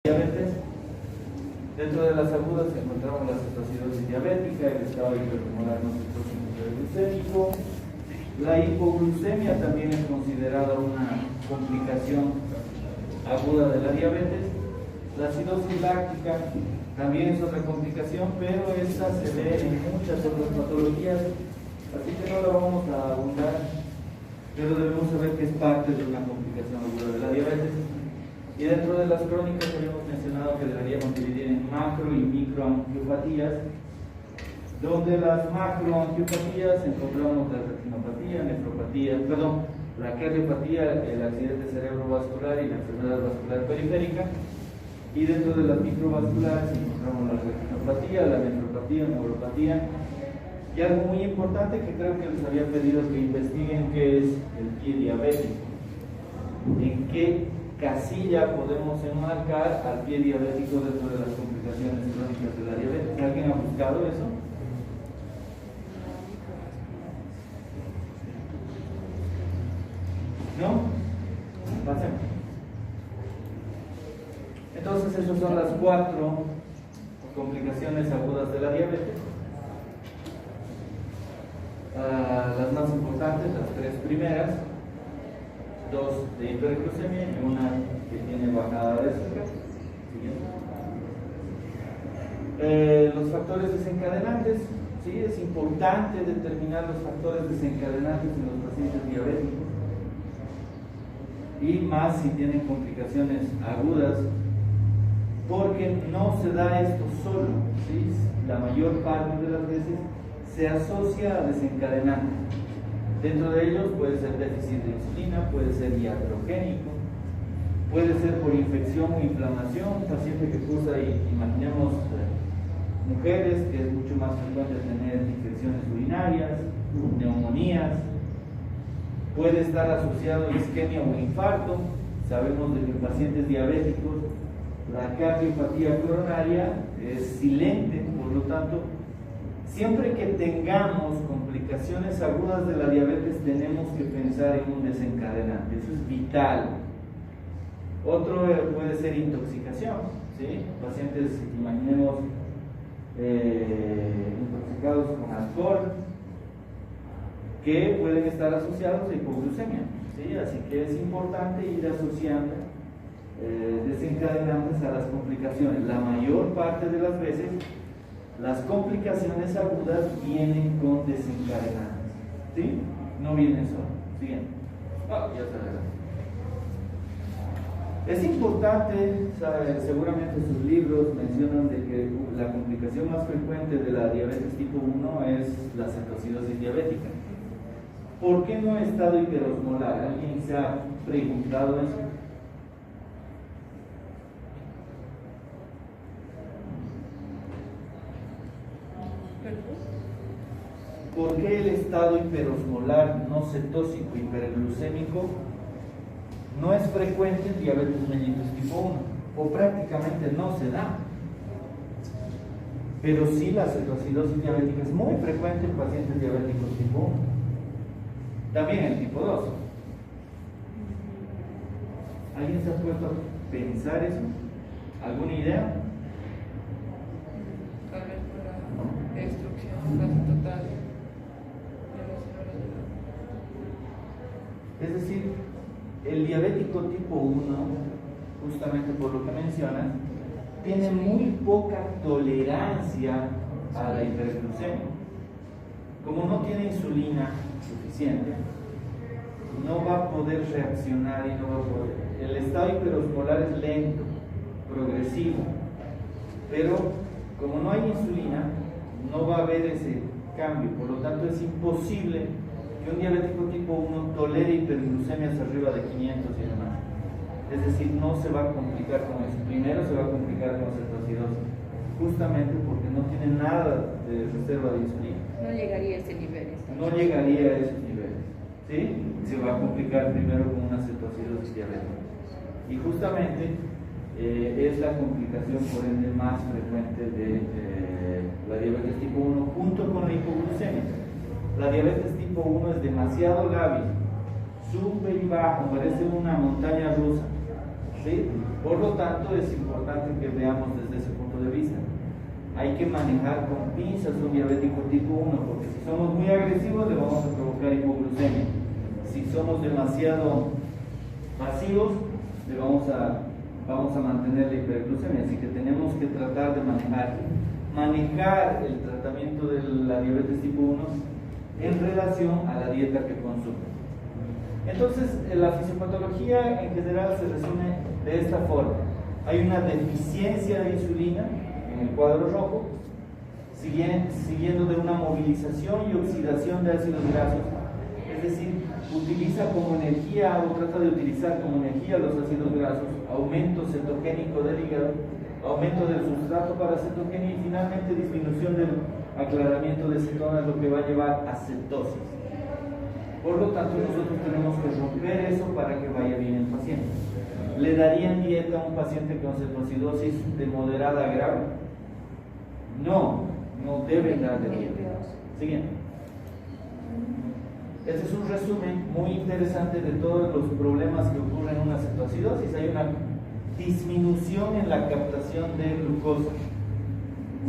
Diabetes. Dentro de las agudas encontramos la cetoacidosis diabética, el estado hipermolar no cetósico hiperglucémico. La hipoglucemia también es considerada una complicación aguda de la diabetes. La acidosis láctica también es otra complicación, pero esta se ve en muchas otras patologías, así que no la vamos a abundar, pero debemos saber que es parte de una complicación aguda de la diabetes. Y dentro de las crónicas habíamos mencionado que deberíamos dividir en macro y microangiopatías, donde las macroangiopatías encontramos la retinopatía, la cardiopatía, el accidente cerebrovascular y la enfermedad vascular periférica. Y dentro de las microvasculares encontramos la retinopatía, la nefropatía, neuropatía. Y algo muy importante que creo que les había pedido que investiguen, que es el pie diabético. ¿En qué casilla podemos enmarcar al pie diabético dentro de las complicaciones crónicas de la diabetes? ¿Alguien ha buscado eso? ¿No? Pasemos. Entonces, esas son las 4 complicaciones agudas de la diabetes. Las más importantes, las 3 primeras. 2 de hiperglucemia y una que tiene bajada de azúcar. Los factores desencadenantes, ¿sí? Es importante determinar los factores desencadenantes en los pacientes diabéticos, y más si tienen complicaciones agudas, porque no se da esto solo, ¿sí? La mayor parte de las veces se asocia a desencadenantes. Dentro de ellos puede ser déficit de insulina, puede ser iatrogénico, puede ser por infección o inflamación, un paciente que cursa, y imaginemos mujeres, que es mucho más frecuente tener infecciones urinarias, neumonías, puede estar asociado a isquemia o infarto. Sabemos de que en pacientes diabéticos la cardiopatía coronaria es silente, por lo tanto, siempre que tengamos complicaciones agudas de la diabetes tenemos que pensar en un desencadenante, eso es vital. Otro puede ser intoxicación, ¿sí? Pacientes, imaginemos, intoxicados con alcohol, que pueden estar asociados a hipoglucemia, ¿sí? Así que es importante ir asociando desencadenantes a las complicaciones. La mayor parte de las veces las complicaciones agudas vienen con desencadenantes, ¿sí? No vienen solos. Siguiente. Ya se verá. Es importante, seguramente sus libros mencionan de que la complicación más frecuente de la diabetes tipo 1 es la cetoacidosis diabética. ¿Por qué no estado hiperosmolar? ¿Alguien se ha preguntado eso? ¿Por qué el estado hiperosmolar no cetósico hiperglucémico no es frecuente en diabetes mellitus tipo 1? O prácticamente no se da. Pero sí la cetoacidosis diabética es muy frecuente en pacientes diabéticos tipo 1. También en tipo 2. ¿Alguien se ha puesto a pensar eso? ¿Alguna idea? Tal vez por la destrucción casi total. Es decir, el diabético tipo 1, justamente por lo que mencionas, tiene muy poca tolerancia a la hiperglucemia. Como no tiene insulina suficiente, no va a poder reaccionar y no va a poder. El estado hiperosmolar es lento, progresivo, pero como no hay insulina, no va a haber ese cambio. Por lo tanto, es imposible que un diabético tipo 1 tolere hiperglucemias arriba de 500 y demás. Es decir, no se va a complicar con eso. Primero se va a complicar con cetoacidosis, justamente porque no tiene nada de reserva de insulina. No llegaría a ese nivel. No llegaría a esos niveles, ¿sí? Se va a complicar primero con una cetoacidosis diabética. Y justamente es la complicación por ende más frecuente de la diabetes tipo 1 junto con la hipoglucemia. La diabetes tipo 1 es demasiado lábil, sube y baja, parece una montaña rusa. ¿sí? Por lo tanto, es importante que veamos desde ese punto de vista. Hay que manejar con pinzas un diabético tipo 1, porque si somos muy agresivos le vamos a provocar hipoglucemia. Si somos demasiado pasivos, le vamos a mantener la hiperglucemia. Así que tenemos que tratar de manejar el tratamiento de la diabetes tipo 1 en relación a la dieta que consume. Entonces, la fisiopatología en general se resume de esta forma. Hay una deficiencia de insulina en el cuadro rojo, siguiendo de una movilización y oxidación de ácidos grasos, es decir, utiliza como energía o trata de utilizar como energía los ácidos grasos, aumento cetogénico del hígado, aumento del sustrato para cetogenia y finalmente disminución del aclaramiento de cetonas, lo que va a llevar a cetosis. Por lo tanto, nosotros tenemos que romper eso para que vaya bien el paciente. ¿Le darían dieta a un paciente con cetoacidosis de moderada a grave? No deben darle dieta. Siguiente. Este es un resumen muy interesante de todos los problemas que ocurren en una cetoacidosis. Hay una disminución en la captación de glucosa,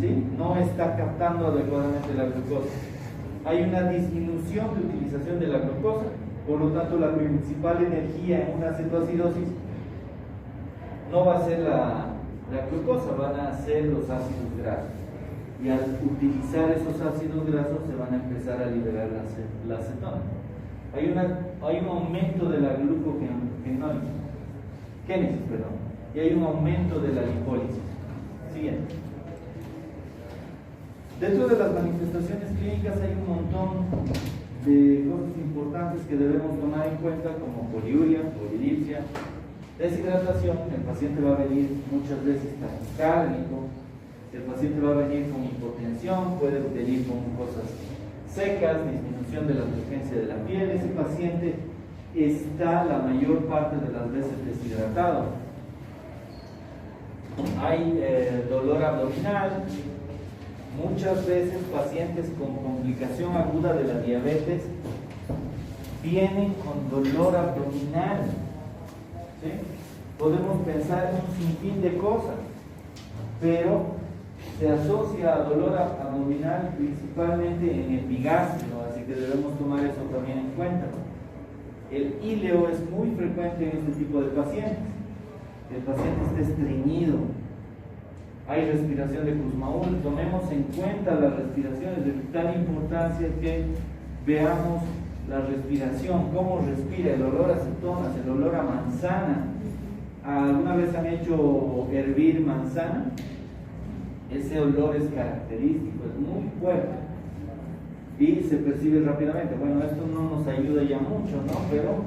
¿sí? No está captando adecuadamente la glucosa. Hay una disminución de utilización de la glucosa, por lo tanto la principal energía en una cetoacidosis no va a ser la glucosa, van a ser los ácidos grasos. Y al utilizar esos ácidos grasos se van a empezar a liberar la cetona. Hay un aumento de la glucogénesis, y hay un aumento de la lipólisis. Siguiente. Dentro de las manifestaciones clínicas hay un montón de cosas importantes que debemos tomar en cuenta, como poliuria, polidipsia, deshidratación. El paciente va a venir muchas veces taquicárdico, el paciente va a venir con hipotensión, puede venir con cosas secas, disminución de la turgencia de la piel. Ese paciente está la mayor parte de las veces deshidratado. Hay dolor abdominal. Muchas veces pacientes con complicación aguda de la diabetes vienen con dolor abdominal, ¿sí? Podemos pensar en un sinfín de cosas, pero se asocia a dolor abdominal principalmente en epigastrio, así que debemos tomar eso también en cuenta. El íleo es muy frecuente en este tipo de pacientes. El paciente está estreñido. Hay respiración de Kussmaul. Tomemos en cuenta las respiraciones, de tal importancia que veamos la respiración, cómo respira, el olor a cetonas, el olor a manzana. ¿Alguna vez han hecho hervir manzana? Ese olor es característico, es muy fuerte y se percibe rápidamente. Bueno, esto no nos ayuda ya mucho, ¿no? Pero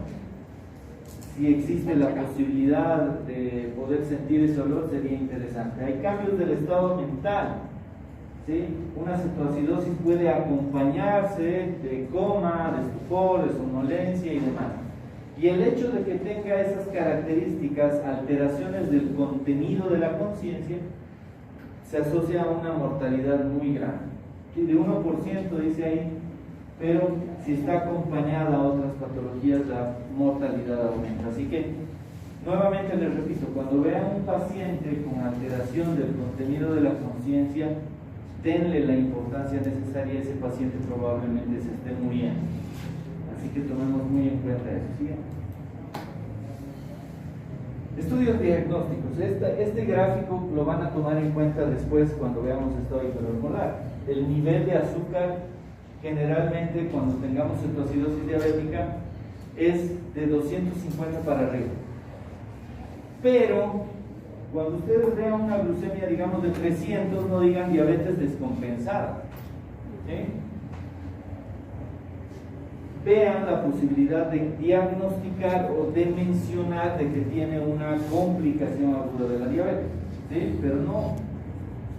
si existe la posibilidad de poder sentir ese olor, sería interesante. Hay cambios del estado mental, ¿sí? Una cetoacidosis puede acompañarse de coma, de estupor, de somnolencia y demás. Y el hecho de que tenga esas características, alteraciones del contenido de la conciencia, se asocia a una mortalidad muy grande, de 1% dice ahí, pero si está acompañada a otras patologías, la mortalidad aumenta. Así que, nuevamente les repito, cuando vean un paciente con alteración del contenido de la conciencia, denle la importancia necesaria, ese paciente probablemente se esté muriendo. Así que tomemos muy en cuenta eso. ¿Sí? Estudios diagnósticos. Este gráfico lo van a tomar en cuenta después cuando veamos estado hiperosmolar. El nivel de azúcar, generalmente cuando tengamos cetoacidosis diabética, es de 250 para arriba. Pero cuando ustedes vean una glucemia, digamos, de 300, no digan diabetes descompensada, ¿sí? Vean la posibilidad de diagnosticar o de mencionar de que tiene una complicación aguda de la diabetes, ¿sí? Pero no,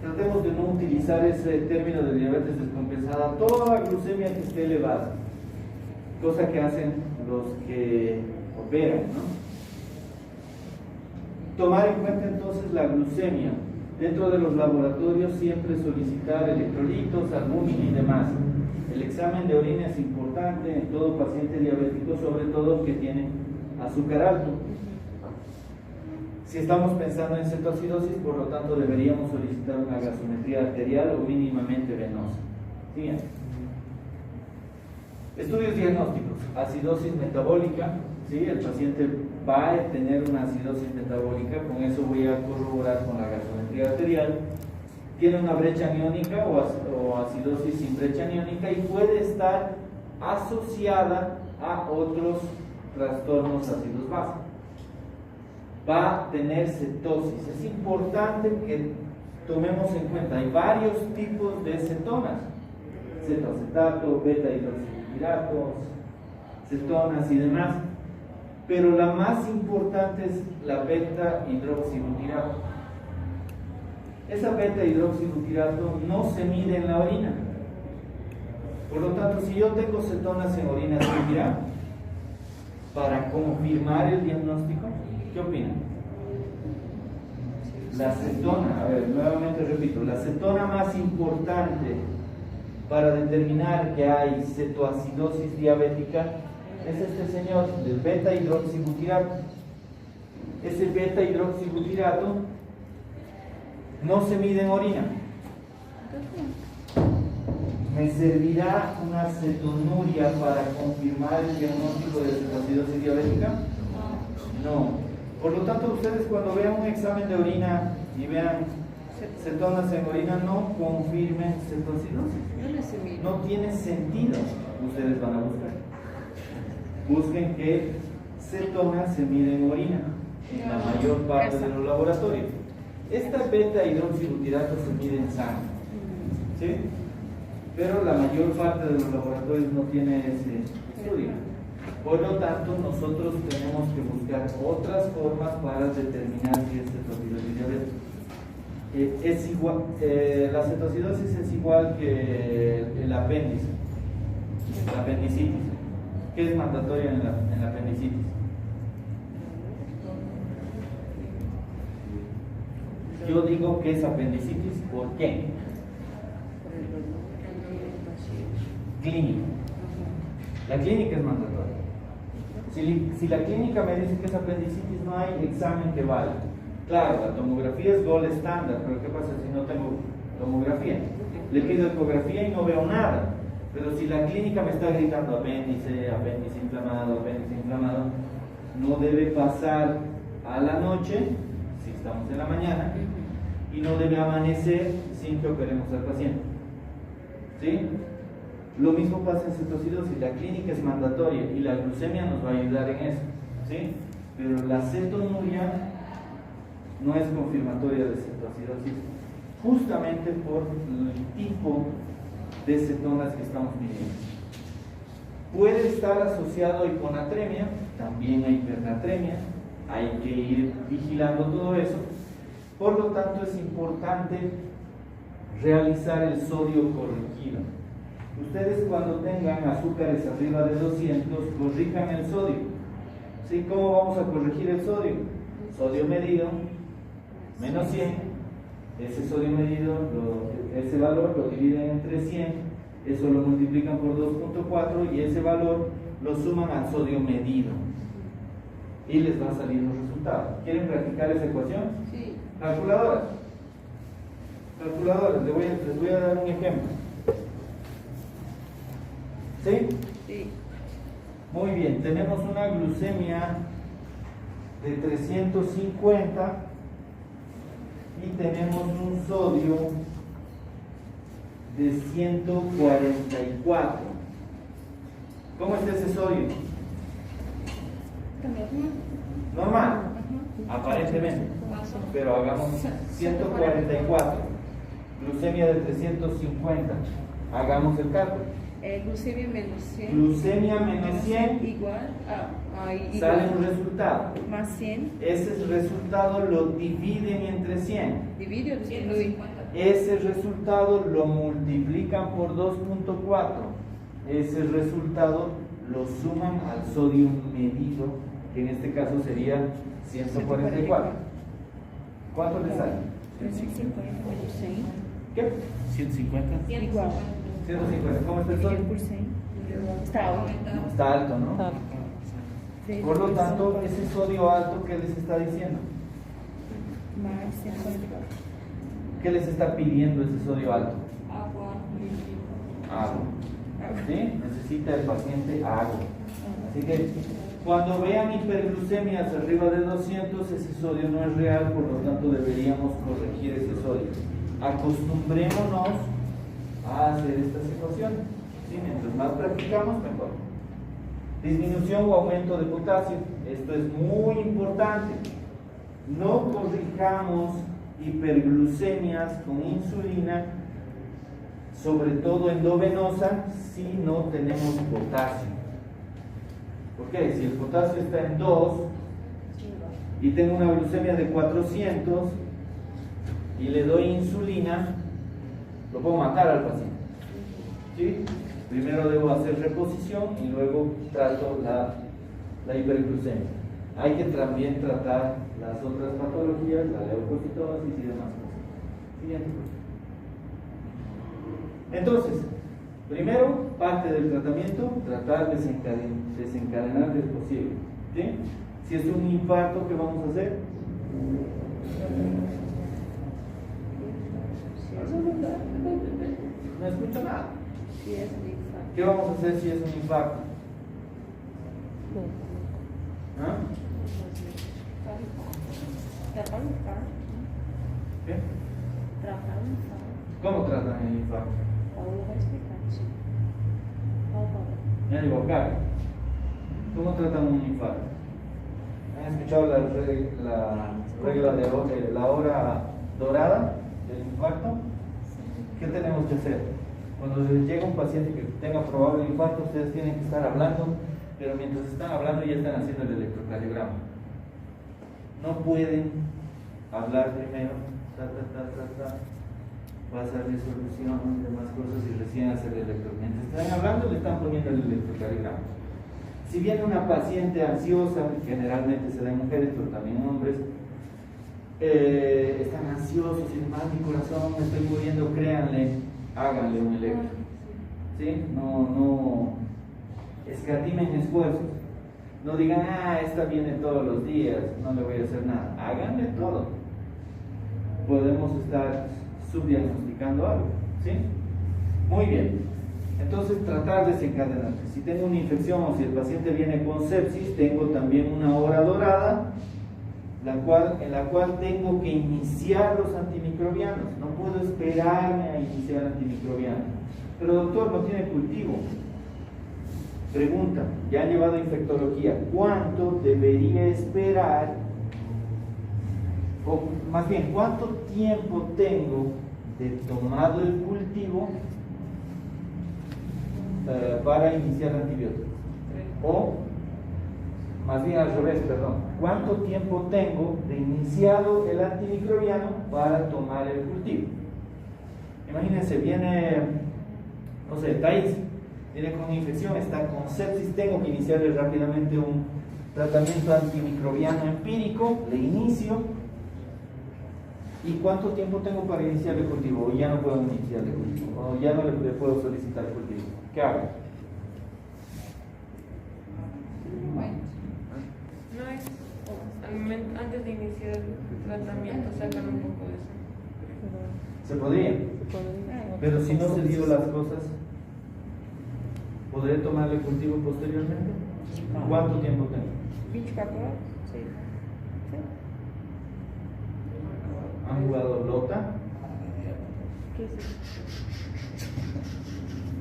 tratemos de no utilizar ese término de diabetes descompensada. Toda glucemia que esté elevada, cosa que hacen los que operan, ¿no? Tomar en cuenta entonces la glucemia. Dentro de los laboratorios siempre solicitar electrolitos, albúmina y demás. El examen de orina es importante en todo paciente diabético, sobre todo que tiene azúcar alto. Si estamos pensando en cetoacidosis, por lo tanto deberíamos solicitar una gasometría arterial o mínimamente venosa. Siguiente. Estudios diagnósticos. Acidosis metabólica. ¿Sí? El paciente va a tener una acidosis metabólica, con eso voy a corroborar con la gasometría arterial. Tiene una brecha aniónica o acidosis sin brecha aniónica y puede estar asociada a otros trastornos ácidos básicos. Va a tener cetosis. Es importante que tomemos en cuenta, hay varios tipos de cetonas: cetoacetato, beta hidroxibutiratos, cetonas y demás, pero la más importante es la beta hidroxibutirato. Esa beta hidroxibutirato no se mide en la orina. Por lo tanto, si yo tengo cetonas en orina, ¿se medirá? Para confirmar el diagnóstico, ¿qué opinan? La cetona, a ver, nuevamente repito, la cetona más importante para determinar que hay cetoacidosis diabética es este señor, del beta hidroxibutirato. Ese beta hidroxibutirato no se mide en orina. ¿Me servirá una cetonuria para confirmar el diagnóstico de cetoacidosis diabética? No. Por lo tanto, ustedes cuando vean un examen de orina y vean cetonas en orina, no confirmen cetoacidosis. No tiene sentido. Ustedes van a buscar. Busquen que cetonas se mide en orina, en la mayor parte de los laboratorios. Esta beta hidroxibutirato se mide en sangre, ¿sí? Pero la mayor parte de los laboratorios no tiene ese estudio. Por lo tanto, nosotros tenemos que buscar otras formas para determinar si es cetoacidosis diabética. Es igual, la cetoacidosis es igual que el apéndice, la apendicitis. ¿Qué es mandatorio en la apendicitis? Yo digo que es apendicitis, ¿por qué? Clínica. La clínica es mandatoria. Si la clínica me dice que es apendicitis, no hay examen que valga. Claro, la tomografía es gold estándar, pero ¿qué pasa si no tengo tomografía? Le pido ecografía y no veo nada. Pero si la clínica me está gritando apéndice, apéndice inflamado, no debe pasar a la noche, si estamos en la mañana, y no debe amanecer sin que operemos al paciente. ¿Sí? Lo mismo pasa en cetoacidosis. La clínica es mandatoria y la glucemia nos va a ayudar en eso. ¿Sí? Pero la cetonuria no es confirmatoria de cetoacidosis, justamente por el tipo de cetonas que estamos midiendo. Puede estar asociado a hiponatremia, también a hipernatremia, hay que ir vigilando todo eso. Por lo tanto, es importante realizar el sodio corregido. Ustedes cuando tengan azúcares arriba de 200, corrijan el sodio. ¿Sí? ¿Cómo vamos a corregir el sodio? Sodio medido, menos 100. Ese sodio medido, ese valor lo dividen entre 100, eso lo multiplican por 2.4 y ese valor lo suman al sodio medido y les va a salir los resultados. ¿Quieren practicar esa ecuación? Sí. Calculadoras. Les voy a dar un ejemplo. ¿Sí? Sí. Muy bien, tenemos una glucemia de 350 y tenemos un sodio de 144. ¿Cómo está ese sodio? Normal, aparentemente, pero hagamos 144, glucemia de 350, hagamos el cálculo. Glucemia menos 100. Glucemia menos 100 igual sale un resultado. Más 100. Ese resultado lo dividen entre 100. Divide o disminuye. Ese resultado lo multiplican por 2.4. Ese resultado lo suman al sodio medido, que en este caso sería 144. ¿Cuánto le sale? 150. ¿Qué? 150. Igual. 150. ¿Cómo está el sodio? Está alto. Está alto, ¿no? Por lo tanto, ese sodio alto, ¿qué les está diciendo? Más 144. ¿Qué les está pidiendo ese sodio alto? Agua. Agua. ¿Sí? Necesita el paciente agua. Así que cuando vean hiperglucemias arriba de 200, ese sodio no es real, por lo tanto deberíamos corregir ese sodio. Acostumbrémonos a hacer esta situación. ¿Sí? Mientras más practicamos, mejor. Disminución o aumento de potasio. Esto es muy importante. No corrijamos hiperglucemias con insulina, sobre todo endovenosa, si no tenemos potasio. ¿Por qué? Si el potasio está en 2 y tengo una glucemia de 400 y le doy insulina, lo puedo matar al paciente. ¿Sí? Primero debo hacer reposición y luego trato la hiperglucemia. Hay que también tratar las otras patologías, la leucocitosis y demás cosas. Siguiente. Entonces, primero, parte del tratamiento, tratar de desencadenar si es posible. ¿Sí? Si es un infarto, ¿qué vamos a hacer? No escucho nada. ¿Qué vamos a hacer si es un infarto? ¿Ah? ¿Qué? ¿Cómo tratan el infarto? Me han equivocado. ¿Cómo tratan un infarto? ¿Han escuchado la regla de la hora dorada del infarto? ¿Qué tenemos que hacer? Cuando les llega un paciente que tenga probable infarto, ustedes tienen que estar hablando, pero mientras están hablando ya están haciendo el electrocardiograma. No pueden hablar primero, pasar resolución y demás cosas y recién hacer el electrocardiograma. Mientras están hablando, le están poniendo el electrocardiograma. Si viene una paciente ansiosa, generalmente se da en mujeres, pero también en hombres, están ansiosos y demás, mi corazón, me estoy muriendo, créanle, háganle un electro. ¿Sí? No escatimen esfuerzos. No digan, esta viene todos los días, no le voy a hacer nada. Háganle todo. Podemos estar subdiagnosticando algo. ¿Sí? Muy bien. Entonces, tratar de desencadenar. Si tengo una infección o si el paciente viene con sepsis, tengo también una hora dorada, en la cual tengo que iniciar los antimicrobianos. No puedo esperarme a iniciar antimicrobianos. Pero doctor, no tiene cultivo. Pregunta, ya han llevado infectología, ¿cuánto debería esperar? O más bien, ¿cuánto tiempo tengo de tomado el cultivo para iniciar antibióticos? O más bien al revés, perdón, ¿cuánto tiempo tengo de iniciado el antimicrobiano para tomar el cultivo? Imagínense, viene, no sé, Thais, viene con infección, está con sepsis, tengo que iniciarle rápidamente un tratamiento antimicrobiano empírico, le inicio. ¿Y cuánto tiempo tengo para iniciar el cultivo? O ya no puedo iniciar el cultivo, o ya no le puedo solicitar el cultivo. ¿Qué hago? No es al momento, antes de iniciar el tratamiento, sacan un poco de eso. Se podría, pero si no se dio las cosas, ¿podré tomar el cultivo posteriormente? ¿Cuánto tiempo tengo? 24 horas, sí. ¿Han jugado Lota? ¿Qué es eso?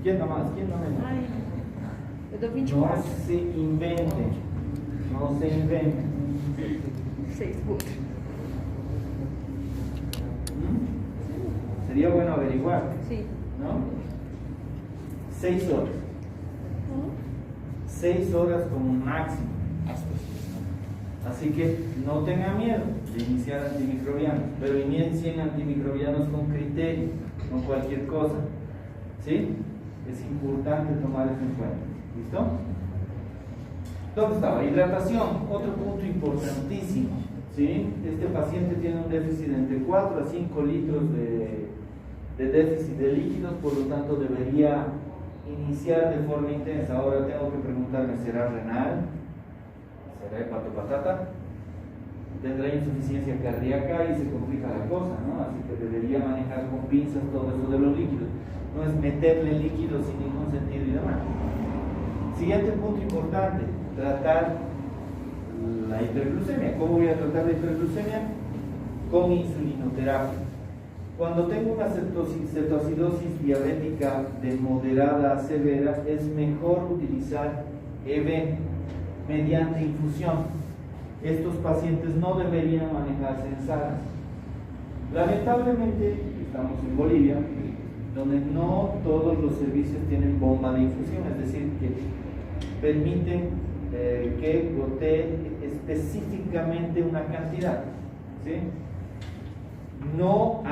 ¿Quién nomás? ¿Quién no menos? Ay, de No 24. se inventen, no se inventen. 6 votos. Sería bueno averiguar, Sí. ¿no? 6 horas. 6 horas como máximo. Así que no tengan miedo de iniciar antimicrobianos, pero inicien antimicrobianos con criterio, no cualquier cosa. ¿Sí? Es importante tomar eso en cuenta. ¿Listo? ¿Dónde estaba? Hidratación, otro punto importantísimo. ¿Sí? Este paciente tiene un déficit de entre 4 a 5 litros de déficit de líquidos, por lo tanto debería iniciar de forma intensa. Ahora tengo que preguntarme, ¿será renal? ¿Será hepatopatata? tendrá insuficiencia cardíaca y se complica la cosa, ¿no? Así que debería manejar con pinzas todo eso de los líquidos. No es meterle líquidos sin ningún sentido y demás. Siguiente punto importante, tratar la hiperglucemia. ¿Cómo voy a tratar la hiperglucemia? Con insulinoterapia. Cuando tengo una cetoacidosis diabética de moderada a severa, es mejor utilizar EV mediante infusión. Estos pacientes no deberían manejarse en salas. Lamentablemente, estamos en Bolivia, donde no todos los servicios tienen bomba de infusión, es decir, que permiten que gotee específicamente una cantidad, ¿sí? No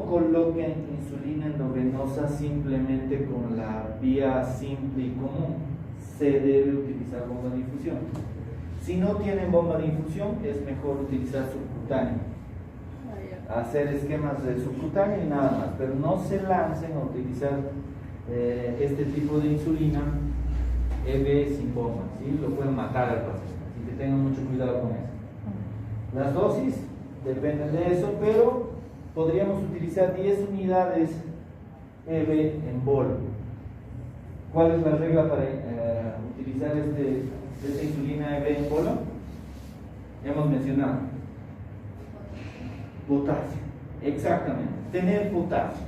coloquen insulina endovenosa simplemente con la vía simple y común. Se debe utilizar bomba de infusión. Si no tienen bomba de infusión, es mejor utilizar subcutáneo. Hacer esquemas de subcutáneo y nada más, pero no se lancen a utilizar este tipo de insulina EV sin bomba, ¿sí? Lo pueden matar al paciente, así que tengan mucho cuidado con eso. Las dosis dependen de eso, pero podríamos utilizar 10 unidades EV en bol. ¿Cuál es la regla para utilizar esta insulina EV en bolo? Hemos mencionado potasio, exactamente, tener potasio.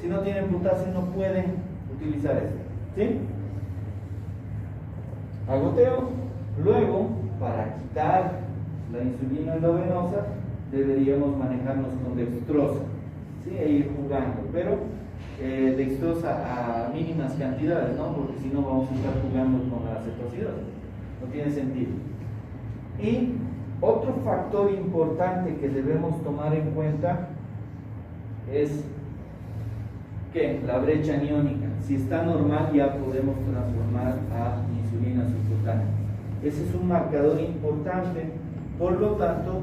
Si no tienen potasio no pueden utilizar esto, ¿sí? Agoteo. Luego, para quitar la insulina endovenosa, deberíamos manejarnos con dextrosa, ¿sí? E ir jugando, pero dextrosa a mínimas cantidades, ¿no? Porque si no vamos a estar jugando con la cetoacidosis, no tiene sentido. Y otro factor importante que debemos tomar en cuenta es que la brecha aniónica, si está normal, ya podemos transformar a insulina subcutánea. Ese es un marcador importante, por lo tanto,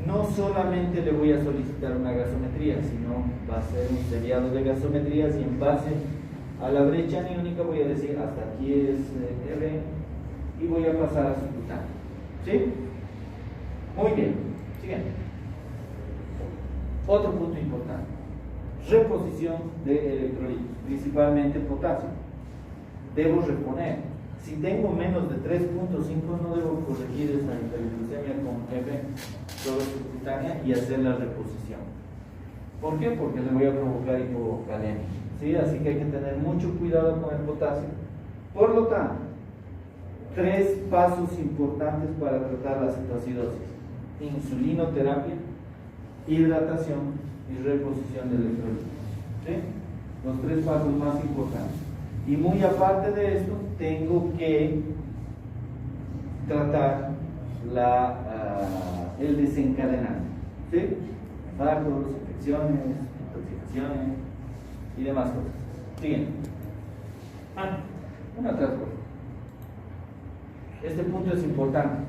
no solamente le voy a solicitar una gasometría, sino va a ser un seriado de gasometrías y en base a la brecha aniónica voy a decir hasta aquí es EV y voy a pasar a subcutánea. ¿Sí? Muy bien. Siguiente. Otro punto importante. Reposición de electrolitos, principalmente potasio. Debo reponer. Si tengo menos de 3.5 no debo corregir esa hiperglucemia con EV solo subcutánea y hacer la reposición. ¿Por qué? Porque le voy a provocar hipocalemia, ¿sí? Así que hay que tener mucho cuidado con el potasio. Por lo tanto, 3 pasos importantes para tratar la cetoacidosis: insulinoterapia, hidratación y reposición de electrolitos, ¿sí? Los 3 pasos más importantes. Y muy aparte de esto, tengo que tratar el desencadenante, ¿sí? Fármacos, infecciones, intoxicaciones y demás cosas. Siguiente. Una otra cosa. Este punto es importante.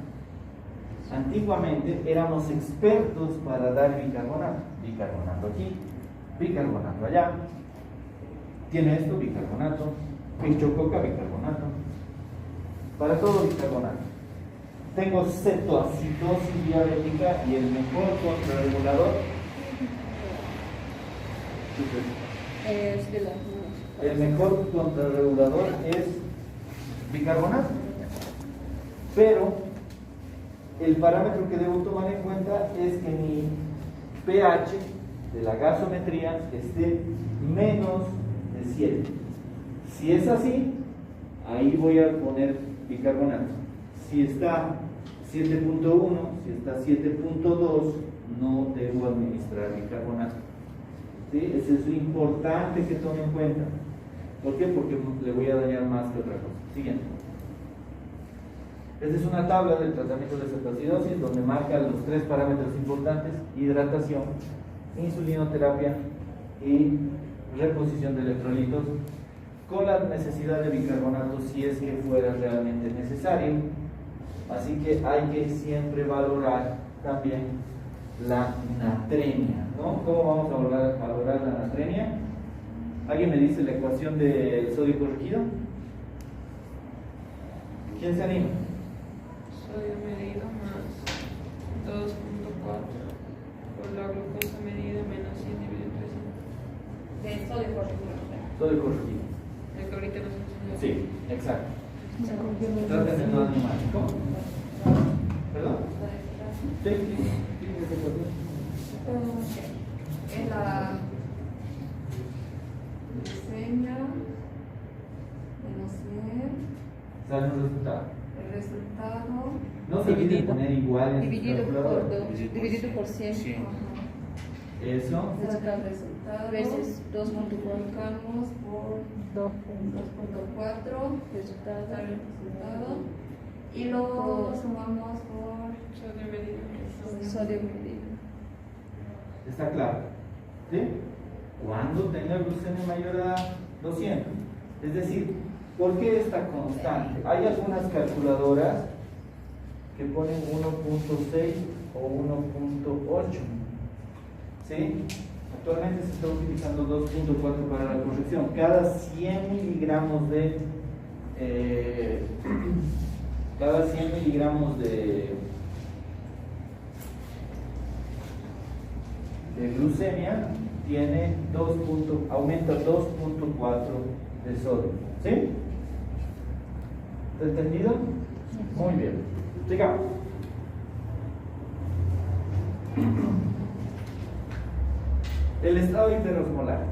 Antiguamente éramos expertos para dar bicarbonato. Bicarbonato aquí, bicarbonato allá. Tiene esto, bicarbonato. Pichococa, bicarbonato. Para todo bicarbonato. Tengo cetoacidosis diabética y el mejor contrarregulador el mejor contrarregulador es bicarbonato. Pero el parámetro que debo tomar en cuenta es que mi pH de la gasometría esté menos de 7. Si es así, ahí voy a poner bicarbonato. Si está 7.1, si está 7.2, no debo administrar bicarbonato. ¿Sí? Eso es importante que tome en cuenta. ¿Por qué? Porque le voy a dañar más que otra cosa. Siguiente. Esta es una tabla del tratamiento de cetoacidosis donde marca los 3 parámetros importantes: hidratación, insulinoterapia y reposición de electrolitos, con la necesidad de bicarbonato si es que fuera realmente necesario. Así que hay que siempre valorar también la natremia, ¿no? ¿Cómo vamos a valorar la natremia? ¿Alguien me dice la ecuación del sodio corregido? ¿Quién se anima? Sodio medido más 2.4 por la glucosa medida menos 100 dividido entre 100. De sodio corregido. Sodio corregido. El que ahorita nos enseñó. Sí, exacto. Traten de no animar. ¿Cómo? ¿Perdón? Sí, fíjense por qué. Es la glucemia menos 100. Sale un resultado. El resultado No se olvide poner igual en su dividido calculadora. por 2, dividido por 100. Eso. El resultado veces 2.4 multiplicamos por 2.4 resultado y lo sumamos por Sodio medido. sodio medido. ¿Está claro? ¿Sí? Cuando tenga glucemia mayor a 200. Es decir, ¿por qué esta constante? Hay algunas calculadoras que ponen 1.6 o 1.8. ¿Sí? Actualmente se está utilizando 2.4 para la corrección. Cada 100 miligramos de glucemia tiene aumenta 2.4 de sodio. ¿Sí? ¿Está entendido? Muy bien. Sigamos. El estado hiperosmolar.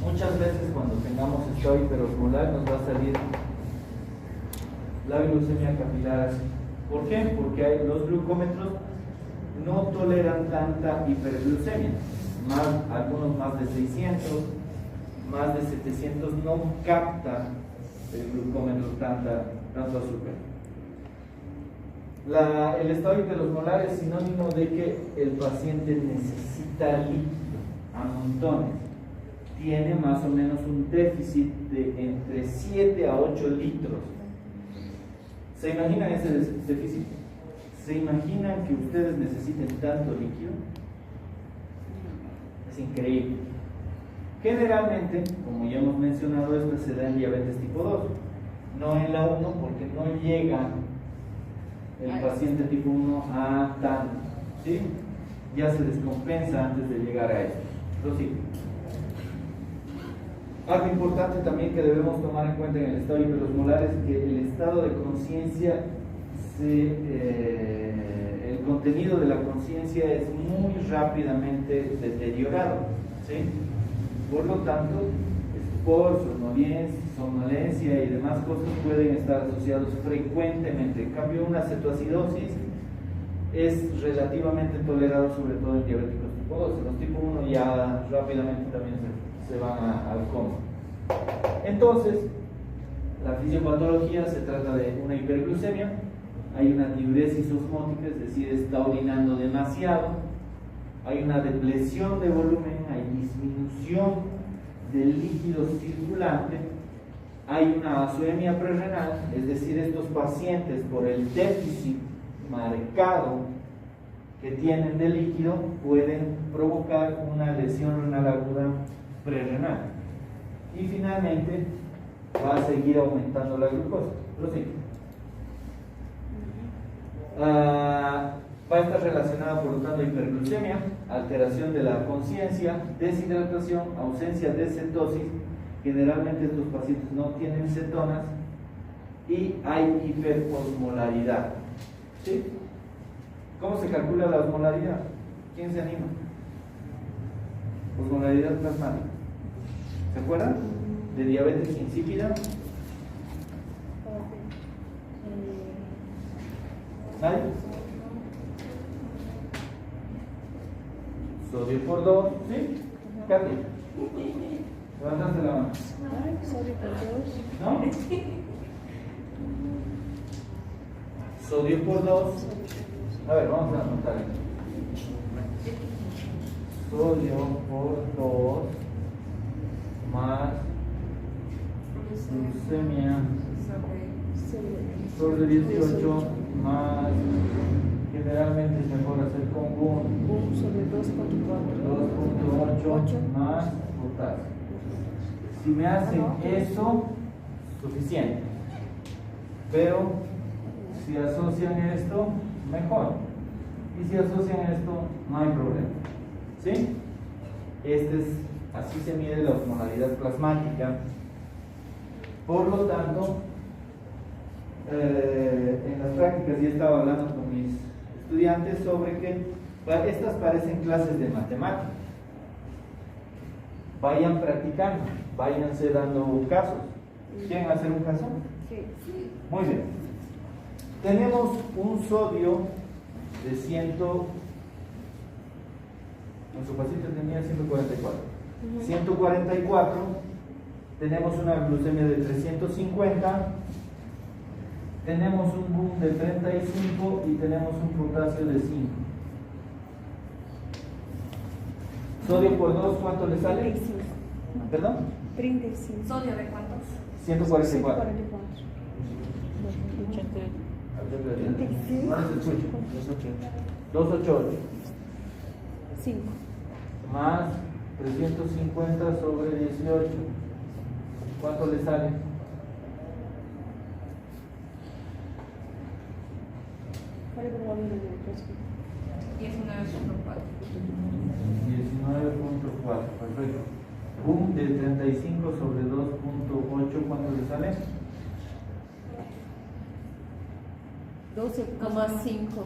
Muchas veces cuando tengamos estado hiperosmolar nos va a salir la glucemia capilar así. ¿Por qué? Porque los glucómetros no toleran tanta hiperglucemia. Algunos más de 600, más de 700 no capta el glucómetro tanto azúcar. El estado hiperosmolar es sinónimo de que el paciente necesita líquido a montones. Tiene más o menos un déficit de entre 7 a 8 litros. ¿Se imaginan ese déficit? ¿Se imaginan que ustedes necesiten tanto líquido? Es increíble. Generalmente, como ya hemos mencionado, esto se da en diabetes tipo 2, no en la 1, porque no llega el paciente tipo 1 a tanto, ¿sí? Ya se descompensa antes de llegar a esto. Prosigue. Algo importante también que debemos tomar en cuenta en el estado hiperosmolar es que el estado de conciencia, el contenido de la conciencia es muy rápidamente deteriorado, ¿sí? Por lo tanto, estupor, somnolencia y demás cosas pueden estar asociados frecuentemente. En cambio, una cetoacidosis es relativamente tolerado, sobre todo en diabéticos tipo 2. Los tipo 1 ya rápidamente también se van al coma. Entonces, la fisiopatología se trata de una hiperglucemia, hay una diuresis osmótica, es decir, está orinando demasiado, hay una depresión de volumen, hay disminución del líquido circulante, hay una azoemia prerrenal, es decir, estos pacientes por el déficit marcado que tienen de líquido pueden provocar una lesión renal aguda prerrenal. Y finalmente va a seguir aumentando la glucosa. Va a estar relacionada, por lo tanto, hiperglucemia, alteración de la conciencia, deshidratación, ausencia de cetosis. Generalmente estos pacientes no tienen cetonas y hay hiperosmolaridad. ¿Sí? ¿Cómo se calcula la osmolaridad? ¿Quién se anima? Osmolaridad plasmática. ¿Se acuerdan? De diabetes insípida. ¿Nadie? Sodio por 2, ¿sí? Katy. Levantaste la mano. Sodio por 2. ¿No? Sodio por 2. A ver, vamos a anotar. Sodio por 2 más glucemia sobre 18 más, generalmente es mejor hacer con sobre 2.8 más potasio. Si me hacen eso, suficiente. Pero si asocian esto, mejor. Y si asocian esto, no hay problema. ¿Sí? Así se mide la osmolaridad plasmática. Por lo tanto, en las prácticas ya estaba hablando con mis estudiantes sobre que estas parecen clases de matemática. Vayan practicando, váyanse dando casos. ¿Quieren hacer un caso? Sí. Muy bien. Tenemos un sodio de 100. Nuestro paciente tenía 144. 144. Tenemos una glucemia de 350. Tenemos un boom de 35 y tenemos un potasio de 5. Sodio por 2, ¿cuánto le sale? 35. ¿Perdón? 35. ¿Sodio de cuántos? 144. 35. No les escucho. 288. 5. Más 350 sobre 18. ¿Cuánto le sale? ¿Cuál es el valor de 19.4. 19.4, perfecto. Boom de 35 sobre 2.8, ¿cuánto le sale? 12,5.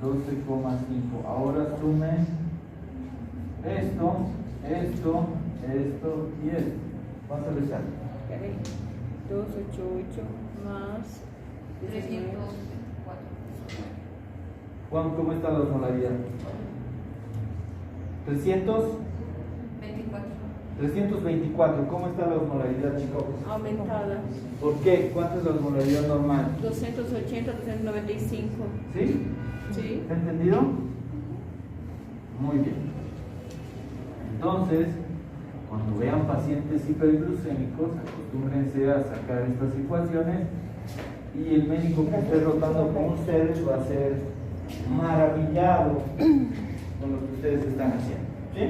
12,5. Ahora sume esto y esto. ¿Cuánto le sale? 288 más 304. Juan, ¿cómo está la osmolaridad? 324. ¿Cómo está la osmolaridad, chicos? aumentada. ¿Por qué? ¿Cuánto es la osmolaridad normal? 280, 295. ¿Sí? Sí. ¿Está entendido? Muy bien. Entonces, cuando vean pacientes hiperglucémicos, acostúmbrense a sacar estas ecuaciones y el médico que esté rotando con ustedes va a ser maravillado con lo que ustedes están haciendo. ¿Sí?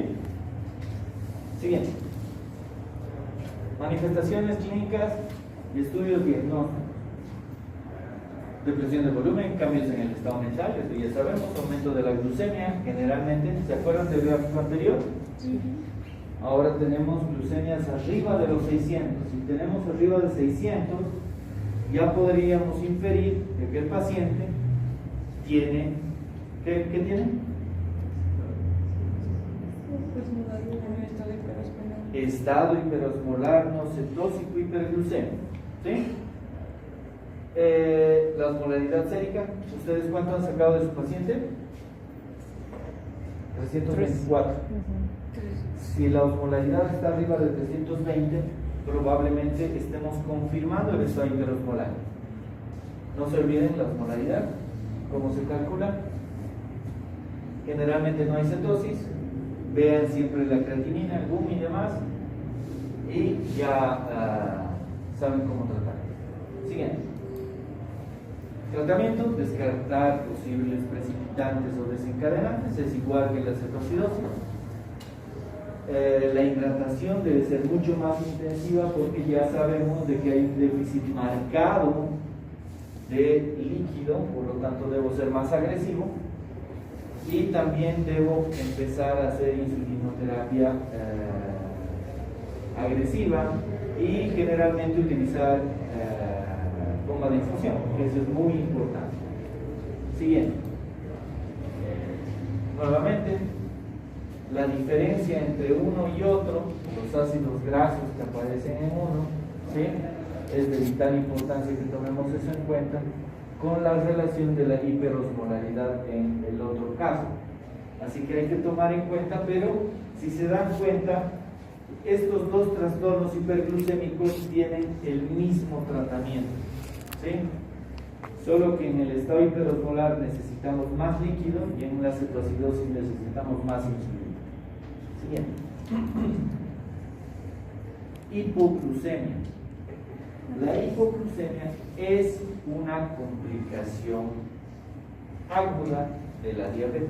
Siguiente. Manifestaciones clínicas y estudios diagnósticos. Depresión de volumen, cambios en el estado mental, eso ya sabemos, aumento de la glucemia, generalmente, ¿se acuerdan del gráfico anterior? Sí. Ahora tenemos glucemias arriba de los 600. Si tenemos arriba de 600, ya podríamos inferir de que el paciente tiene, ¿qué tiene? Estado hiperosmolar no cetósico hiperglucémico. ¿Sí? La osmolaridad sérica, ¿ustedes cuánto han sacado de su paciente? 324. Si la osmolaridad está arriba de 320, probablemente estemos confirmando el estado hiperosmolar. No se olviden la osmolaridad, ¿cómo se calcula? Generalmente no hay cetosis. Vean siempre la creatinina, el boom y demás, y ya saben cómo tratar. Siguiente. Tratamiento: descartar posibles precipitantes o desencadenantes, es igual que la cetoacidosis. La hidratación debe ser mucho más intensiva porque ya sabemos de que hay un déficit marcado de líquido, por lo tanto debo ser más agresivo. Y también debo empezar a hacer insulinoterapia agresiva y generalmente utilizar bomba de infusión, que eso es muy importante. Siguiente. Nuevamente, la diferencia entre uno y otro, los ácidos grasos que aparecen en uno, ¿sí?, es de vital importancia que tomemos eso en cuenta, con la relación de la hiperosmolaridad en el otro caso. Así que hay que tomar en cuenta, pero si se dan cuenta, estos dos trastornos hiperglucémicos tienen el mismo tratamiento, ¿sí? Solo que en el estado hiperosmolar necesitamos más líquido y en la cetoacidosis necesitamos más insulina. Siguiente. Hipoglucemia. La hipoglucemia es una complicación aguda de la diabetes.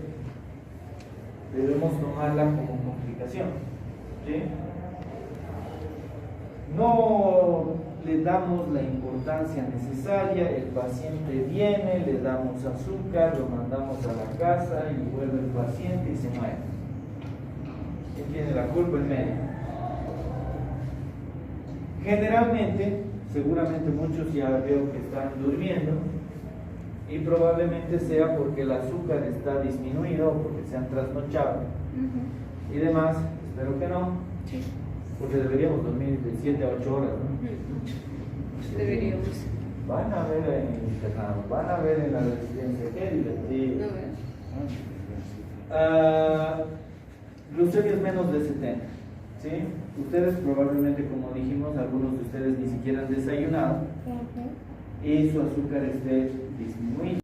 Debemos tomarla como complicación, ¿sí? No le damos la importancia necesaria, el paciente viene, le damos azúcar, lo mandamos a la casa y vuelve el paciente y se muere. ¿Quién tiene la culpa? El médico. Generalmente, seguramente muchos ya veo que están durmiendo y probablemente sea porque el azúcar está disminuido, porque se han trasnochado y demás. Espero que no, Sí. porque deberíamos dormir de 7 a 8 horas, ¿no? Deberíamos. Van a ver en el internado, van a ver en la residencia, qué divertido. No ves. Glucemia es menos de 70, ¿sí? Ustedes probablemente, como dijimos, algunos de ustedes ni siquiera han desayunado y su azúcar esté disminuido.